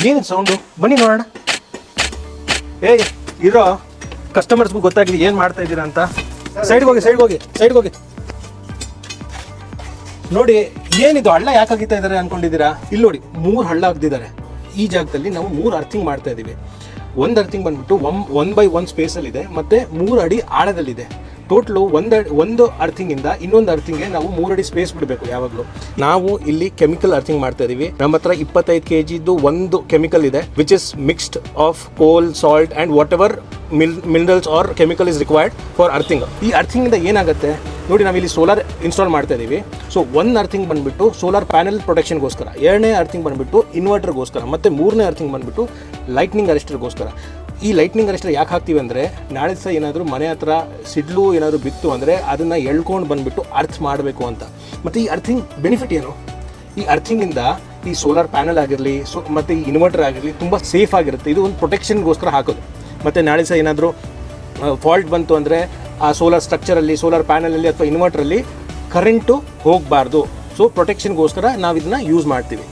ಏನಿದೆ ಸೌಂಡು? ಬನ್ನಿ ನೋಡೋಣ. ಏಯ್ ಇರೋ, ಕಸ್ಟಮರ್ಸ್ಗೂ ಗೊತ್ತಾಗಿದೆ ಏನು ಮಾಡ್ತಾ ಇದ್ದೀರಾ ಅಂತ. ಸೈಡ್ಗೆ ಹೋಗಿ ನೋಡಿ. ಏನಿದು ಹಳ್ಳ ಯಾಕೆ ಆಗಿತಾ ಇದ್ದಾರೆ ಅನ್ಕೊಂಡಿದ್ದೀರಾ? ಇಲ್ಲಿ ನೋಡಿ, 3 ಹಳ್ಳ ಆಗ್ದಿದ್ದಾರೆ. ಈ ಜಾಗದಲ್ಲಿ ನಾವು 3 ಅರ್ಥಿಂಗ್ ಮಾಡ್ತಾ ಇದ್ದೀವಿ. ಒಂದು ಅರ್ಥಿಂಗ್ ಬಂದ್ಬಿಟ್ಟು 1x1 ಸ್ಪೇಸಲ್ಲಿದೆ, ಮತ್ತು 3 ಅಡಿ ಆಳದಲ್ಲಿದೆ. ಟೋಟ್ಲು ಒಂದು ಅರ್ಥಿಂಗಿಂದ ಇನ್ನೊಂದು ಅರ್ಥಿಂಗ್ಗೆ ನಾವು 3 ಅಡಿ ಸ್ಪೇಸ್ ಬಿಡಬೇಕು ಯಾವಾಗಲೂ. ನಾವು ಇಲ್ಲಿ ಕೆಮಿಕಲ್ ಅರ್ಥಿಂಗ್ ಮಾಡ್ತಾ ಇದೀವಿ. ನಮ್ಮ ಹತ್ರ 25 kgದು ಒಂದು ಕೆಮಿಕಲ್ ಇದೆ, ವಿಚ್ ಇಸ್ ಮಿಕ್ಸ್ಡ್ ಆಫ್ ಕೋಲ್, salt and what ever minerals R chemical is required for earthing. ಈ ಅರ್ಥಿಂಗಿಂದ ಏನಾಗುತ್ತೆ ನೋಡಿ, ನಾವಿಲ್ಲಿ ಸೋಲಾರ್ ಇನ್ಸ್ಟಾಲ್ ಮಾಡ್ತಾ ಇದ್ದೀವಿ. ಸೊ ಒಂದು ಅರ್ಥಿಂಗ್ ಬಂದುಬಿಟ್ಟು ಸೋಲಾರ್ ಪ್ಯಾನೆಲ್ ಪ್ರೊಟೆಕ್ಷನ್ಗೋಸ್ಕರ, 2ನೇ ಅರ್ಥಿಂಗ್ ಬಂದುಬಿಟ್ಟು ಇನ್ವರ್ಟರ್ಗೋಸ್ಕರ, ಮತ್ತು 3ನೇ ಅರ್ಥಿಂಗ್ ಬಂದುಬಿಟ್ಟು ಲೈಟ್ನಿಂಗ್ ಅರೆಸ್ಟರ್ಗೋಸ್ಕರ. ಈ ಲೈಟ್ನಿಂಗ್ ಅರೆಸ್ಟರ್ ಯಾಕೆ ಹಾಕ್ತೀವಿ ಅಂದರೆ, ನಾಳೆ ಸಹ ಏನಾದರೂ ಮನೆ ಹತ್ರ ಸಿಡ್ಲು ಏನಾದರೂ ಬಿತ್ತು ಅಂದರೆ ಅದನ್ನು ಎಳ್ಕೊಂಡು ಬಂದುಬಿಟ್ಟು ಅರ್ತ್ ಮಾಡಬೇಕು ಅಂತ. ಮತ್ತು ಈ ಅರ್ಥಿಂಗ್ ಬೆನಿಫಿಟ್ ಏನು? ಈ ಅರ್ಥಿಂಗಿಂದ ಈ ಸೋಲಾರ್ ಪ್ಯಾನಲ್ ಆಗಿರಲಿ, ಮತ್ತು ಈ ಇನ್ವರ್ಟರ್ ಆಗಿರಲಿ ತುಂಬ ಸೇಫ್ ಆಗಿರುತ್ತೆ. ಇದು ಒಂದು ಪ್ರೊಟೆಕ್ಷನ್ಗೋಸ್ಕರ ಹಾಕೋದು. ಮತ್ತು ನಾಳೆ ಸಹ ಏನಾದರೂ ಫಾಲ್ಟ್ ಬಂತು ಅಂದರೆ ಆ ಸೋಲಾರ್ ಸ್ಟ್ರಕ್ಚರಲ್ಲಿ, ಸೋಲಾರ್ ಪ್ಯಾನಲಲ್ಲಿ ಅಥವಾ ಇನ್ವರ್ಟ್ರಲ್ಲಿ ಕರೆಂಟು ಹೋಗಬಾರ್ದು. ಸೊ ಪ್ರೊಟೆಕ್ಷನ್ಗೋಸ್ಕರ ನಾವು ಇದನ್ನು ಯೂಸ್ ಮಾಡ್ತೀವಿ.